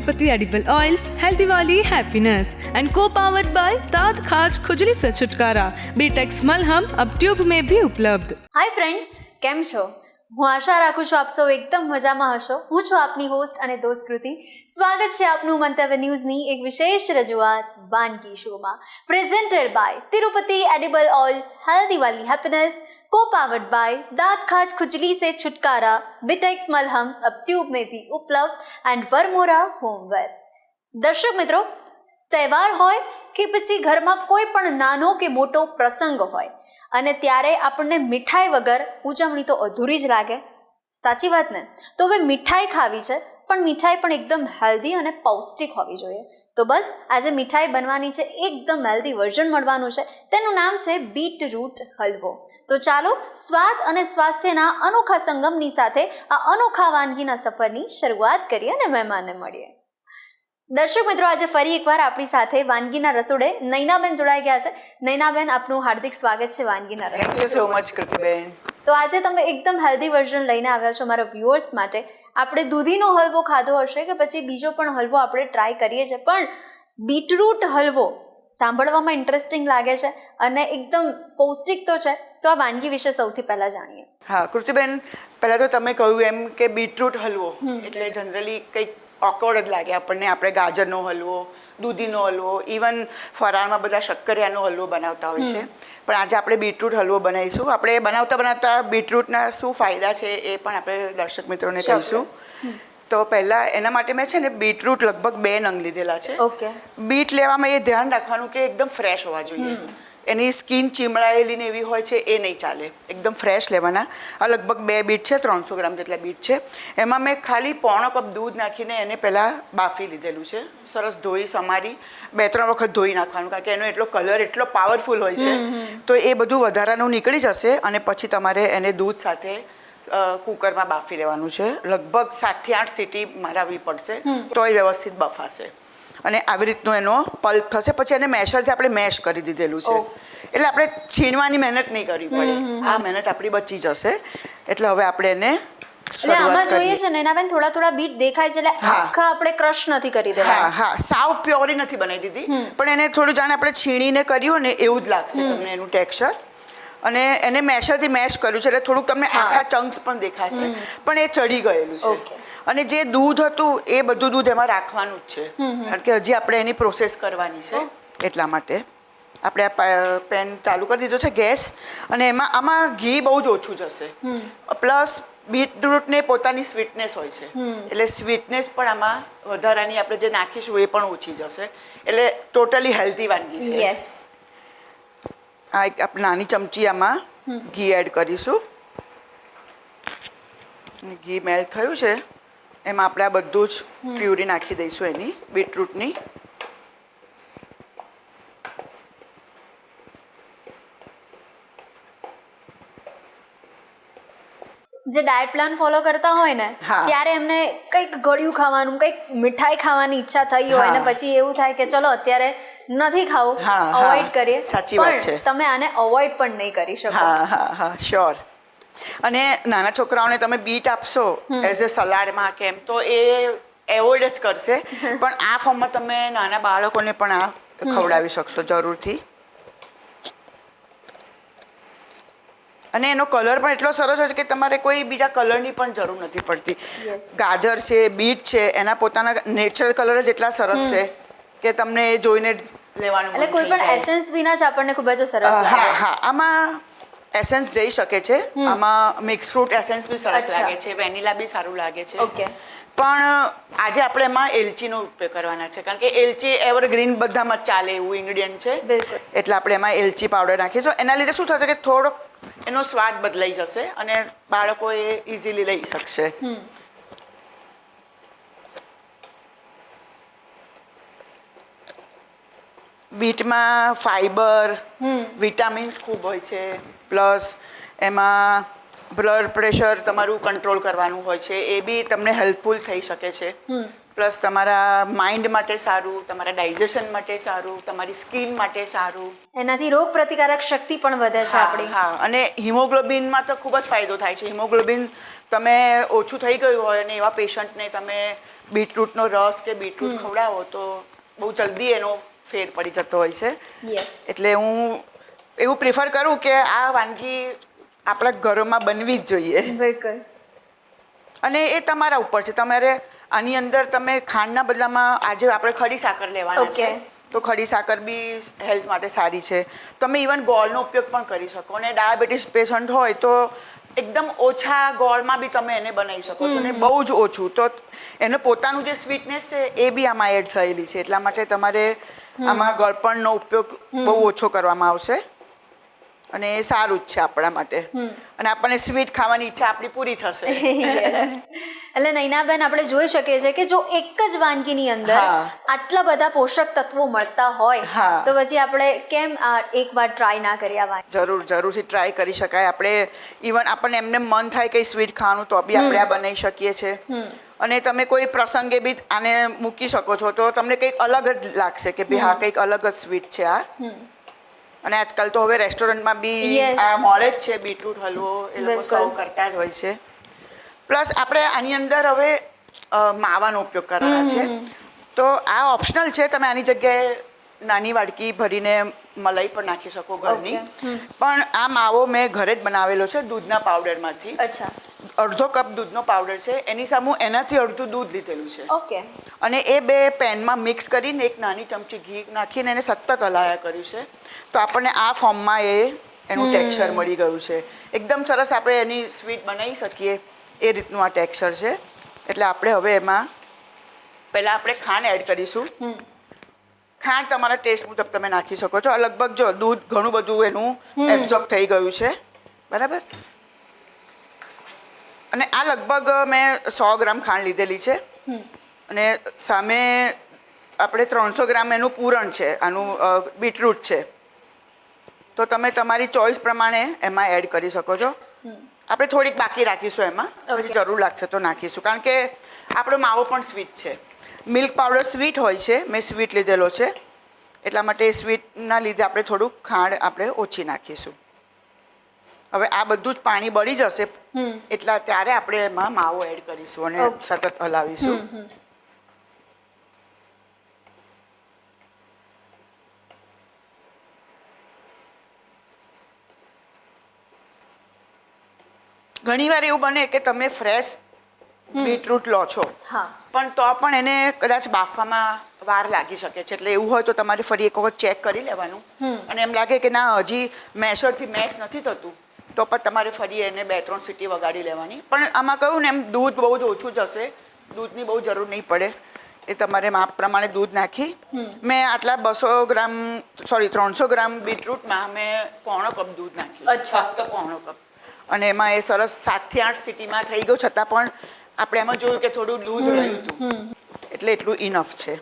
Tirupati edible oils healthy वाली happiness and को powered by दांत खाज खुजली से छुटकारा बीटेक्स मलहम अब ट्यूब में भी उपलब्ध। હાય ફ્રેન્ડ્સ, કેમ છો? હું આશા રાખું છું આપ સૌ એકદમ મજામાં હશો. હું છું આપની હોસ્ટ અને દોસ્ત કૃતિ. સ્વાગત છે આપનું મંતવ્ય ન્યૂઝની એક વિશેષ રજૂઆત વાનગી શોમાં, presented by Tirupati edible oils healthy वाली हैप्पीनेस, को पावर्ड बाय दांत खाज खुजली से छुटकारा बिटेक्स मलहम अब ट्यूब में भी उपलब्ध एंड वरमोरा होमवेयर. દર્શક મિત્રો, તહેવાર હોય કે પછી ઘરમાં કોઈ પણ નાનો કે મોટો પ્રસંગ હોય અને ત્યારે આપણને મીઠાઈ વગર ઉજવણી તો અધૂરી જ લાગે. સાચી વાત ને? તો હવે મીઠાઈ ખાવી છે, પણ મીઠાઈ પણ એકદમ હેલ્ધી અને પૌષ્ટિક હોવી જોઈએ. તો બસ આજે મીઠાઈ બનવાની છે, એકદમ હેલ્ધી વર્ઝન મળવાનું છે. તેનું નામ છે બીટરૂટ હલવો. તો ચાલો સ્વાદ અને સ્વાસ્થ્યના અનોખા સંગમની સાથે આ અનોખા વાનગીના સફરની શરૂઆત કરીએ અને મહેમાનને મળીએ. દર્શક મિત્રો, આજે ફરી એકવાર આપણી સાથે વાનગીના રસોડે નૈનાબેન જોડાઈ ગયા છે. નૈનાબેન, આપનું હાર્દિક સ્વાગત છે વાનગીના રસોડે. થેન્ક યુ સો મચ કૃતિબેન. તો આજે તમે એકદમ હેલ્ધી વર્ઝન લઈને આવ્યા છો મારા વ્યુઅર્સ માટે. આપણે દૂધીનો હલવો ખાધો હશે કે પછી બીજો પણ હલવો આપણે ટ્રાય કરીએ છીએ, પણ બીટરૂટ હલવો સાંભળવામાં ઇન્ટરેસ્ટિંગ લાગે છે અને એકદમ પૌષ્ટિક તો છે. તો આ વાનગી વિશે સૌથી પહેલાં જાણીએ. હા કૃતિબેન, પહેલાં તો તમે કહ્યું એમ કે બીટરૂટ હલવો એટલે જનરલી કંઈક ઓકવર્ડ જ લાગે આપણને. આપણે ગાજરનો હલવો, દૂધીનો હલવો, ઇવન ફરાળમાં બધા શક્કરિયાનો હલવો બનાવતા હોય છે, પણ આજે આપણે બીટરૂટ હલવો બનાવીશું. આપણે બનાવતા બીટરૂટના શું ફાયદા છે એ પણ આપણે દર્શક મિત્રોને કહીશું. તો પહેલાં એના માટે મેં છે ને બીટરૂટ લગભગ 2 નંગ લીધેલા છે. ઓકે. બીટ લેવામાં એ ધ્યાન રાખવાનું કે એકદમ ફ્રેશ હોવા જોઈએ. એની સ્કિન ચીમળાયેલી ને એવી હોય છે એ નહીં ચાલે, એકદમ ફ્રેશ લેવાના. આ લગભગ 2 બીટ છે, 300 ગ્રામ જેટલા બીટ છે. એમાં મેં ખાલી 1/4 કપ દૂધ નાખીને એને પહેલાં બાફી લીધેલું છે. સરસ ધોઈ સમારી 2-3 વખત ધોઈ નાખવાનું, કારણ કે એનો એટલો કલર એટલો પાવરફુલ હોય છે, તો એ બધું વધારાનું નીકળી જશે. અને પછી તમારે એને દૂધ સાથે કુકરમાં બાફી લેવાનું છે. લગભગ 7 થી 8 સીટી મારવી પડશે, તો એ વ્યવસ્થિત બફાશે અને આવી રીતનું એનો પલ્પ થશે. પછી એને મેશરથી આપણે મેશ કરી દીધેલું છે, એટલે આપણે છીણવાની મહેનત નહીં કરવી પડે. આ મહેનત આપણી બચી જશે. એટલે હવે આપણે એને એટલે આમાં જોઈએ છે નૈનાબેન, થોડા બીટ દેખાય છે, એટલે આખા આપણે ક્રશ નથી કરી દેવા. હા, સાવ પ્યોરી નથી બનાવી દીધી, પણ એને થોડું જાણે આપણે છીણીને કર્યું ને એવું જ લાગશે તમને એનું ટેક્સચર. અને એને મેશરથી મેશ કર્યું છે, એટલે થોડુંક તમને આખા ચંક્સ પણ દેખાશે, પણ એ ચડી ગયેલું છે. અને જે દૂધ હતું એ બધું દૂધ એમાં રાખવાનું જ છે, કારણ કે હજી આપણે એની પ્રોસેસ કરવાની છે. એટલા માટે આપણે આ પેન ચાલુ કરી દીધો છે ગેસ, અને આમાં ઘી બહુ જ ઓછું જશે. પ્લસ બીટરૂટને પોતાની સ્વીટનેસ હોય છે, એટલે સ્વીટનેસ પણ આમાં વધારાની આપણે જે નાખીશું એ પણ ઓછી જશે. એટલે ટોટલી હેલ્ધી વાનગી છે. યસ. આ એક આપણે નાની ચમચી આમાં ઘી એડ કરીશું. ઘી મેલ્ટ થયું છે, એમાં આપણે આ બધું જ પ્યુરી નાખી દઈશું એની બીટરૂટની. જે ડાયટ પ્લાન ફોલો કરતા હોય ને, ત્યારે એમને કંઈક ગળ્યું ખાવાનું, કંઈક મીઠાઈ ખાવાની ઈચ્છા થઈ હોય ને પછી એવું થાય કે ચલો અત્યારે નથી ખાવું, અવોઇડ કરીએ. સાચી વાત છે. તમે આને અવોઇડ પણ નહીં કરી શકો. હા, શ્યોર. અને નાના છોકરાઓને તમે બીટ આપશો એઝ એ સલાડમાં કેમ, તો એ એવોઇડ જ કરશે. પણ આ ફોર્મમાં તમે નાના બાળકોને પણ આ ખવડાવી શકશો જરૂરથી. અને એનો કલર પણ એટલો સરસ હોય છે કે તમારે કોઈ બીજા કલરની પણ જરૂર નથી પડતી. ગાજર છે, બીટ છે, એના પોતાના નેચરલ કલર જ એટલા સરસ છે કે તમને એ જોઈને લેવાનું. એટલે કોઈ પણ એસેન્સ વિના જ આપણને ખૂબ જ સરસ લાગે. હા, આમાં એસેન્સ જઈ શકે છે. આમાં મિક્સ ફ્રૂટ એસેન્સ બી સરસ લાગે છે, વેનીલા બી સારું લાગે છે. ઓકે. પણ આજે આપણે એમાં એલચીનો ઉપયોગ કરવાના છે, કારણ કે એલચી એવરગ્રીન બધામાં ચાલે એવું ઇન્ગ્રેડિયન્ટ છે. એટલે આપણે એમાં એલચી પાવડર નાખીશું. એના લીધે શું થશે કે થોડોક એનો સ્વાદ બદલાઈ જશે અને બાળકો એ ઇઝીલી લઈ શકશે. બીટમાં ફાઈબર, વિટામિન્સ ખૂબ હોય છે. પ્લસ એમાં બ્લડ પ્રેશર તમારું કંટ્રોલ કરવાનું હોય છે, એ બી તમને હેલ્પફુલ થઈ શકે છે. પ્લસ તમારા માઇન્ડ માટે સારું, તમારા ડાયજેશન માટે સારું, તમારી સ્કિન માટે સારું. એનાથી રોગ પ્રતિકારક શક્તિ પણ વધે છે આપણી. હા, અને હિમોગ્લોબિનમાં તો ખૂબ જ ફાયદો થાય છે. હિમોગ્લોબિન તમે ઓછું થઈ ગયું હોય અને એવા પેશન્ટને તમે બીટરૂટનો રસ કે બીટરૂટ ખવડાવો તો બહુ જલ્દી એનો ફેર પડી જતો હોય છે. યસ. એટલે હું એવું પ્રિફર કરું કે આ વાનગી આપણા ઘરોમાં બનવી જ જોઈએ. બિલકુલ. અને એ તમારા ઉપર છે. તમારે આની અંદર તમે ખાંડના બદલામાં આજે આપણે ખડી સાકર લેવાના છે તો ખડી સાકર બી હેલ્થ માટે સારી છે. તમે ઇવન ગોળનો ઉપયોગ પણ કરી શકો. અને ડાયાબિટીસ પેશન્ટ હોય તો એકદમ ઓછા ગોળમાં બી તમે એને બનાવી શકો છો. અને બહુ જ ઓછું તો એનું પોતાનું જે સ્વીટનેસ છે એ બી આમાં એડ થયેલી છે. એટલા માટે તમારે આમાં ગળપણનો ઉપયોગ બહુ ઓછો કરવામાં આવશે. અને એ સારું જ છે આપણા માટે. અને આપણને સ્વીટ ખાવાની ઈચ્છા આપણી પૂરી થશે. એટલે નૈનાબેન આપણે જોઈ શકીએ છીએ કે જો એક જ વાનગીની અંદર આટલા બધા પોષક તત્વો મળતા હોય તો પછી આપણે કેમ એકવાર ટ્રાય ના કરી આ વાનગી? જરૂરથી ટ્રાય કરી શકાય. આપણે ઇવન આપણને એમને મન થાય કે સ્વીટ ખાવાનું તો બી આપણે આ બનાવી શકીએ છીએ. અને તમે કોઈ પ્રસંગે બી આને મૂકી શકો છો તો તમને કંઈક અલગ જ લાગશે કે ભાઈ હા કંઈક અલગ જ સ્વીટ છે આ. અને આજકાલ તો હવે રેસ્ટોરન્ટમાં બી આ મળે જ છે બીટરૂટ હલવો, એ લોકો સર્વ કરતા જ હોય છે. પ્લસ આપણે આની અંદર હવે માવાનો ઉપયોગ કરવાના છે તો આ ઓપ્શનલ છે. તમે આની જગ્યાએ નાની વાડકી ભરીને મલાઈ પણ નાખી શકો ઘરની. પણ આ માવો મેં ઘરે જ બનાવેલો છે દૂધના પાવડરમાંથી. અચ્છા. અડધો કપ દૂધનો પાવડર છે, એની સામે એનાથી અડધું દૂધ લીધેલું છે. ઓકે. અને એ બે પેનમાં મિક્સ કરીને એક નાની ચમચી ઘી નાખીને એને સતત હલાયા કર્યું છે. તો આપણને આ ફોર્મમાં એનું ટેક્સચર મળી ગયું છે. એકદમ સરસ આપણે એની સ્વીટ બનાવી શકીએ એ રીતનું આ ટેક્સચર છે. એટલે આપણે હવે એમાં પહેલાં આપણે ખાંડ એડ કરીશું. ખાંડ તમારા ટેસ્ટ મુજબ તમે નાખી શકો છો. લગભગ જો દૂધ ઘણું બધું એનું એબ્ઝોર્બ થઈ ગયું છે, બરાબર. અને આ લગભગ મેં 100 ગ્રામ ખાંડ લીધેલી છે. અને સામે આપણે 300 ગ્રામ એનું પૂરણ છે, આનું બીટરૂટ છે. તો તમે તમારી ચોઈસ પ્રમાણે એમાં એડ કરી શકો છો. આપણે થોડીક બાકી રાખીશું એમાં, પછી જરૂર લાગશે તો નાખીશું. કારણ કે આપણો માવો પણ સ્વીટ છે. મિલ્ક પાવડર સ્વીટ હોય છે, મેં સ્વીટ લીધેલો છે એટલા માટે સ્વીટના લીધે આપણે થોડુંક ખાંડ આપણે ઓછી નાખીશું. હવે આ બધું જ પાણી બળી જશે એટલા ત્યારે આપણે એમાં માવો એડ કરીશું અને સતત હલાવીશું. ઘણીવાર એવું બને કે તમે ફ્રેશ બીટરૂટ લો છો પણ તો પણ એને કદાચ બાફવામાં વાર લાગી શકે છે. એટલે એવું હોય તો તમારે ફરી એક વખત ચેક કરી લેવાનું. અને એમ લાગે કે ના હજી મેશરથી મેશ નથી થતું તો પણ તમારે ફરી એને 2-3 સીટી વગાડી લેવાની. પણ આમાં કહ્યું ને એમ દૂધ બહુ જ ઓછું જશે, દૂધની બહુ જરૂર નહીં પડે. એ તમારે માપ પ્રમાણે દૂધ નાખી મેં આટલા 300 ગ્રામ બીટરૂટમાં મેં 1/4 કપ દૂધ નાખ્યું. ફક્ત 1/4 કપ. અને એમાં એ સરસ 7 થી 8 સીટીમાં થઈ ગયું છતાં પણ આપણે એમાં જોયું કે થોડું દૂધ રહ્યું હતું એટલે એટલું ઇનફ છે.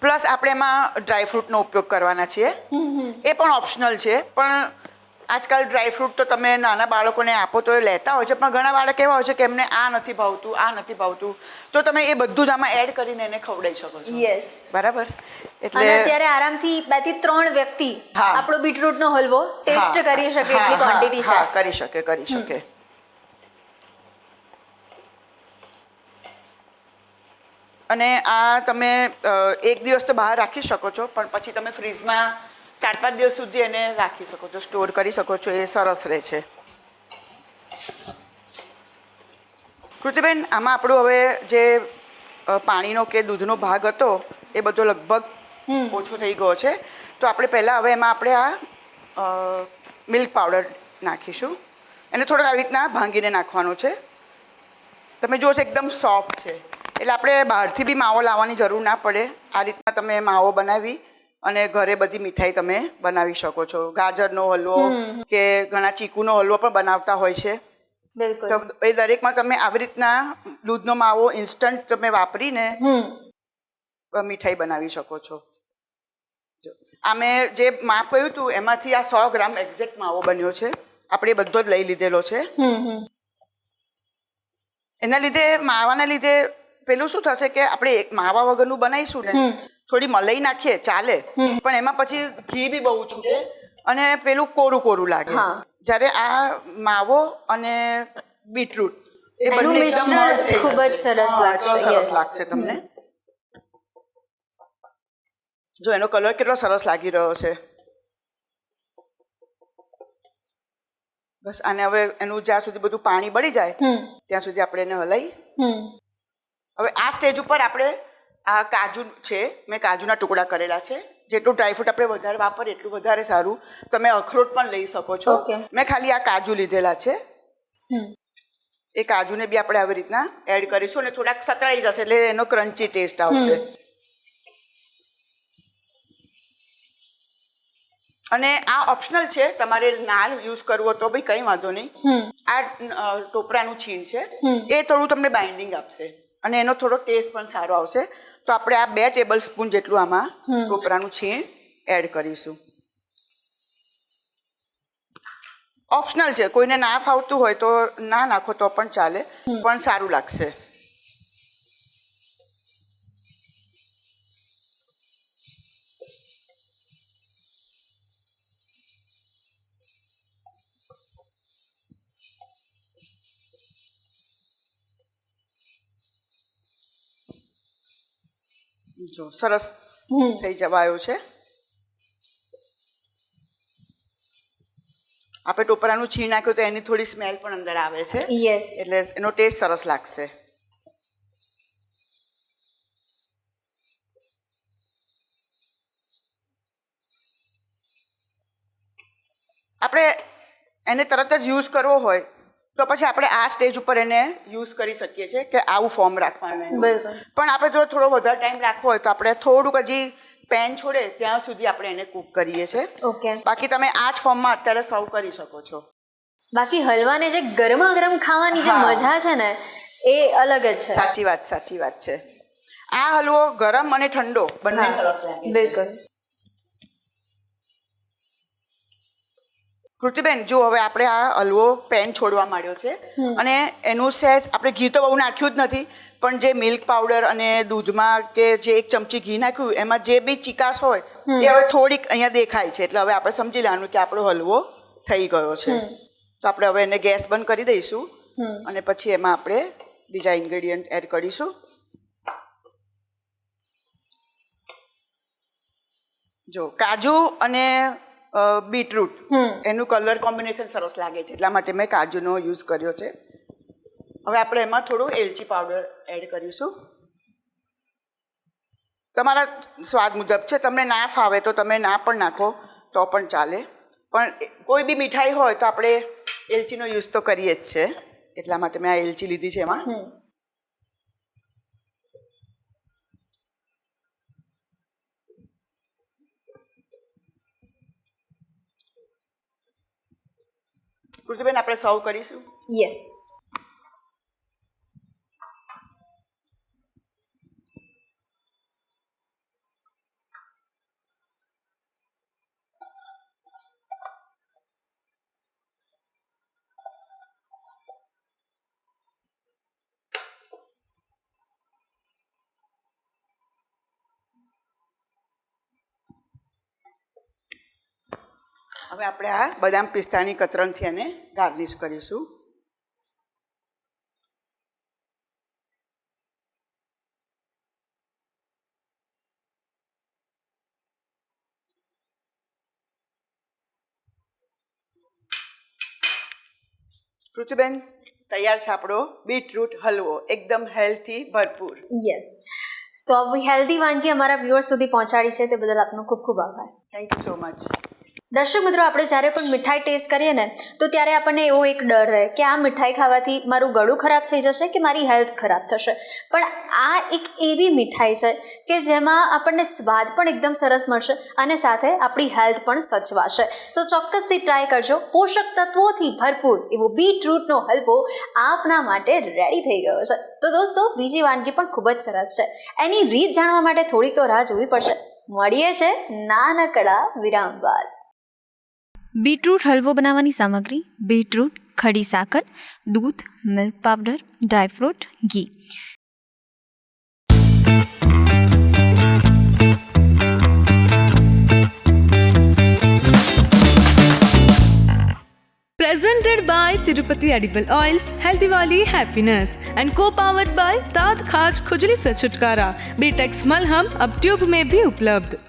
પ્લસ આપણે એમાં ડ્રાયફ્રૂટનો ઉપયોગ કરવાના છીએ. એ પણ ઓપ્શનલ છે. પણ આજકાલ ડ્રાયફ્રૂટ તો તમે નાના બાળકોને આપો તો એ લેતા હોય છે, પણ ઘણા બાળક એવા હોય છે કે એમને આ નથી ભાવતું, આ નથી ભાવતું, તો તમે એ બધું જ આમાં એડ કરીને એને ખવડાવી શકો છો. યસ, બરાબર. એટલે અત્યારે આરામથી 2 થી 3 વ્યક્તિ આપણો બીટરૂટનો હલવો ટેસ્ટ કરી શકે એટલી ક્વોન્ટિટી છે. કરી શકે. અને આ તમે 1 દિવસ તો બહાર રાખી શકો છો, પણ પછી તમે ફ્રીજમાં 4-5 દિવસ સુધી એને રાખી શકો છો, સ્ટોર કરી શકો છો. એ સરસ રહે છે. કૃતિબેન, આમાં આપણું હવે જે પાણીનો કે દૂધનો ભાગ હતો એ બધો લગભગ ઓછો થઈ ગયો છે. તો આપણે પહેલાં હવે એમાં આપણે આ મિલ્ક પાવડર નાખીશું. એને થોડોક આવી રીતના ભાંગીને નાખવાનો છે. તમે જુઓ છો એકદમ સોફ્ટ છે. એટલે આપણે બહારથી બી માવો લાવવાની જરૂર ના પડે. આ રીતના તમે માવો બનાવી અને ઘરે બધી મીઠાઈ તમે બનાવી શકો છો. ગાજરનો હલવો કે ઘણા ચીકુનો હલવો પણ બનાવતા હોય છે. બિલકુલ. તો એ દરેકમાં તમે આવી રીતના દૂધનો માવો ઇન્સ્ટન્ટ તમે વાપરીને મીઠાઈ બનાવી શકો છો. આ મેં જે માપ કહ્યું હતું એમાંથી આ 100 ગ્રામ એક્ઝેક્ટ માવો બન્યો છે. આપણે બધો જ લઈ લીધેલો છે. એના લીધે માવાના લીધે પેલું શું થશે કે આપણે એક માવા વગરનું બનાવીશું ને થોડી મલાઈ નાખીએ ચાલે, પણ એમાં પછી ઘી બી બહુ છૂટે અને પેલું કોરું કોરું લાગે. જ્યારે આ માવો અને બીટરૂટ એ બંને એકદમ મસ્ત થઈ ખૂબ જ સરસ લાગશે તમને. જો એનો કલર કેટલો સરસ લાગી રહ્યો છે. બસ આને હવે એનું જ્યાં સુધી બધું પાણી બળી જાય ત્યાં સુધી આપણે એને હલાવી. હવે આ સ્ટેજ ઉપર આપણે આ કાજુ છે, મેં કાજુના ટુકડા કરેલા છે. જેટલું ડ્રાયફ્રૂટ આપણે વધારે વાપરીએ એટલું વધારે સારું. તમે અખરોટ પણ લઈ શકો છો. મેં ખાલી આ કાજુ લીધેલા છે. એ કાજુને બી આપણે આવી રીતના એડ કરીશું અને થોડાક સતળાઈ જશે એટલે એનો ક્રન્ચી ટેસ્ટ આવશે. અને આ ઓપ્શનલ છે, તમારે ના યુઝ કરવો તો ભાઈ કંઈ વાંધો નહીં. આ ટોપરાનું છીણ છે એ થોડું તમને બાઇન્ડિંગ આપશે અને એનો થોડો ટેસ્ટ પણ સારો આવશે. તો આપણે આ 2 ટેબલ સ્પૂન જેટલું આમાં ટોપરાનું છીણ એડ કરીશું. ઓપ્શનલ છે, કોઈને ના ફાવતું હોય તો ના નાખો તો પણ ચાલે, પણ સારું લાગશે. જો સરસ થઈ જવા આવ્યો છે. આપણે ટોપરાનું છીણ નાખ્યું તો એની થોડી સ્મેલ પણ અંદર આવે છે, એટલે એનો ટેસ્ટ સરસ લાગશે. આપણે એને તરત જ યુઝ કરવો હોય તો પછી આપણે આ સ્ટેજ ઉપર એને યુઝ કરી શકીએ છીએ કે આવું ફોર્મ રાખવાનું. પણ આપણે જો થોડો વધારે ટાઈમ રાખવો હોય તો આપણે થોડુંક હજી પેન છોડે ત્યાં સુધી આપણે એને કૂક કરીએ છીએ. બાકી તમે આ જ ફોર્મમાં અત્યારે સર્વ કરી શકો છો. બાકી હલવાને જે ગરમા ગરમ ખાવાની જે મજા છે ને એ અલગ જ છે. સાચી વાત છે. આ હલવો ગરમ અને ઠંડો બંને સરસ લાગે છે. બિલકુલ. કૃતિબેન જો હવે આપણે આ હલવો પેન છોડવા માંડ્યો છે અને એનું સહેજ આપણે ઘી તો બહુ નાખ્યું જ નથી, પણ જે મિલ્ક પાવડર અને દૂધમાં કે જે 1 ચમચી ઘી નાખ્યું એમાં જે બી ચીકાશ હોય એ હવે થોડીક અહીંયા દેખાય છે. એટલે હવે આપણે સમજી લેવાનું કે આપણો હલવો થઈ ગયો છે. તો આપણે હવે એને ગેસ બંધ કરી દઈશું અને પછી એમાં આપણે બીજા ઇન્ગ્રેડિયન્ટ એડ કરીશું. જો કાજુ અને બીટરૂટ એનું કલર કોમ્બિનેશન સરસ લાગે છે એટલા માટે મેં કાજુનો યુઝ કર્યો છે. હવે આપણે એમાં થોડું એલચી પાવડર એડ કરીશું. તમારા સ્વાદ મુજબ છે, તમને ના ફાવે તો તમે ના પણ નાખો તો પણ ચાલે, પણ કોઈ બી મીઠાઈ હોય તો આપણે એલચીનો યુઝ તો કરીએ જ છે, એટલા માટે મેં આ એલચી લીધી છે એમાં. કૃતિબેન આપણે સર્વ કરીશું. યસ. હવે આપણે આ બદામ પિસ્તાની કતરણથી એને ગાર્નિશ કરીશું. કૃતિબેન તૈયાર છે આપણો બીટરૂટ હલવો, એકદમ હેલ્થી ભરપૂર. યસ. તો આવી હેલ્ધી વાનગી અમારા વ્યુઅર્સ સુધી પહોંચાડી છે તે બદલ આપનો ખૂબ ખૂબ આભાર. Thank you so much. દર્શક મિત્રો, આપણે જ્યારે પણ મીઠાઈ ટેસ્ટ કરીએ ને તો ત્યારે આપણને એવો એક ડર રહે કે આ મીઠાઈ ખાવાથી મારું ગળું ખરાબ થઈ જશે કે મારી હેલ્થ ખરાબ થશે. પણ આ એક એવી મીઠાઈ છે કે જેમાં આપણને સ્વાદ પણ એકદમ સરસ મળશે અને સાથે આપણી હેલ્થ પણ સચવાશે. તો ચોક્કસથી ટ્રાય કરજો. પોષક તત્વોથી ભરપૂર એવો બીટરૂટનો હલવો આપના માટે રેડી થઈ ગયો છે. તો દોસ્તો, બીજી વાનગી પણ ખૂબ જ સરસ છે. એની રીત જાણવા માટે થોડીક તો રાહ જોવી પડશે. મળીએ છે નાનકડા વિરામ બાદ. બીટરૂટ હલવો બનાવવાની સામગ્રી: બીટરૂટ खड़ी साकर, दूध, milk powder, dry fruit, ghee. Presented by Tirupati Edible Oils, Healthy Valley Happiness and co-powered by Tad Khaj Khujli से छुटकारा, बीटेक्स मलहम अब ट्यूब में भी उपलब्ध।